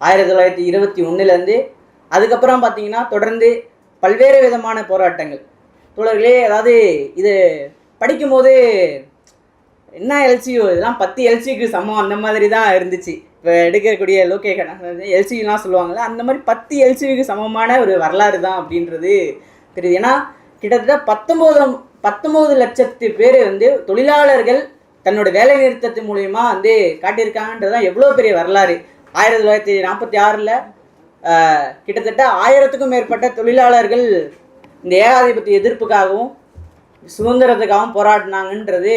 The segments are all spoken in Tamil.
1921 அதுக்கப்புறம் பார்த்தீங்கன்னா தொடர்ந்து பல்வேறு விதமான போராட்டங்கள். தோழர்களே, அதாவது இது படிக்கும்போது என்ன எல்சியோ இதெல்லாம் 10 எல்சிக்கு சமம் அந்த மாதிரி தான் இருந்துச்சு. இப்போ எடுக்கக்கூடிய லோகே எல்சிலாம் சொல்லுவாங்கள்ல, அந்த மாதிரி 10 எல்சிக்கு சமமான ஒரு வரலாறு தான் அப்படின்றது தெரியுது. ஏன்னா கிட்டத்தட்ட 19 லட்சத்து பேர் தொழிலாளர்கள் தன்னோட வேலை நிறுத்தத்து மூலயமா காட்டியிருக்காங்கன்றதான் எவ்வளோ பெரிய வரலாறு. 1946 கிட்டத்தட்ட 1000க்கும் மேற்பட்ட தொழிலாளர்கள் இந்த ஏகாதிபத்திய எதிர்ப்புக்காகவும் சுதந்திரத்துக்காகவும் போராடினாங்கன்றது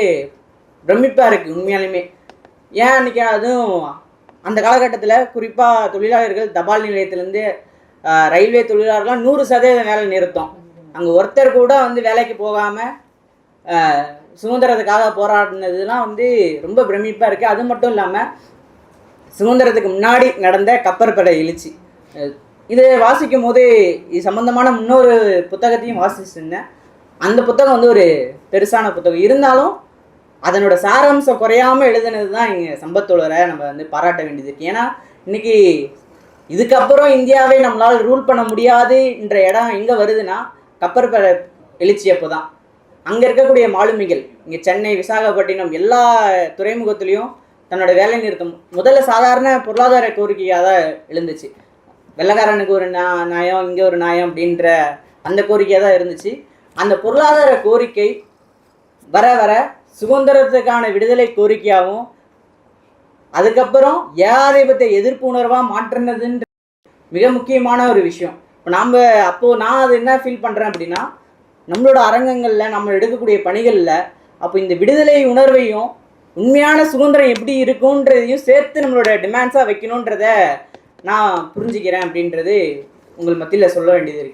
பிரமிப்பாக இருக்குது உண்மையாலுமே. ஏன் அன்றைக்கி அதுவும் அந்த காலகட்டத்தில் குறிப்பாக தொழிலாளர்கள் தபால் நிலையத்திலேருந்து ரயில்வே தொழிலாளர்கள்லாம் 100% வேலை நிறுத்தம். அங்கே ஒருத்தர் கூட வேலைக்கு போகாமல் சுதந்திரத்துக்காக போராடினதுலாம் ரொம்ப பிரமிப்பாக இருக்குது. அது மட்டும் இல்லாமல் சுதந்திரத்துக்கு முன்னாடி நடந்த கப்பற்படை எழுச்சி, இதை வாசிக்கும் போது இது சம்மந்தமான இன்னொரு புத்தகத்தையும் வாசிச்சிருந்தேன். அந்த புத்தகம் ஒரு பெருசான புத்தகம் இருந்தாலும் அதனோட சாராம்சம் குறையாமல் எழுதுனது தான் இங்கே சம்பத்தோழரை நம்ம பாராட்ட வேண்டியது இருக்குது. ஏன்னா இன்றைக்கி இதுக்கப்புறம் இந்தியாவை நம்மளால் ரூல் பண்ண முடியாதுன்ற இடம் எங்கே வருதுன்னா கப்பற்படை எழுச்சி அப்போ தான். அங்கே இருக்கக்கூடிய மாலுமிகள் இங்கே சென்னை, விசாகப்பட்டினம் எல்லா துறைமுகத்துலேயும் தன்னோட வேலை நிறுத்தம் முதல்ல சாதாரண பொருளாதார கோரிக்கையாக தான் எழுந்துச்சு. வெள்ளைக்காரனுக்கு ஒரு நியாயம், இங்கே ஒரு நியாயம் அப்படின்ற அந்த கோரிக்கையாக தான் இருந்துச்சு. அந்த பொருளாதார கோரிக்கை வர வர சுதந்திரத்துக்கான விடுதலை கோரிக்கையாகவும் அதுக்கப்புறம் ஏகாதிபத்திய எதிர்ப்பு உணர்வாக மாற்றினதுன்ற மிக முக்கியமான ஒரு விஷயம். இப்போ நான் அது என்ன ஃபீல் பண்ணுறேன் அப்படின்னா, நம்மளோட அரங்கங்களில் நம்ம எடுக்கக்கூடிய பணிகளில் அப்போ இந்த விடுதலை உணர்வையும் உண்மையான சுதந்திரம் எப்படி இருக்குன்றதையும் சேர்த்து நம்மளோட டிமாண்ட்ஸாக வைக்கணுன்றத நான் புரிஞ்சுக்கிறேன் அப்படின்றது உங்கள் மத்தியில் சொல்ல வேண்டியது இருக்குது.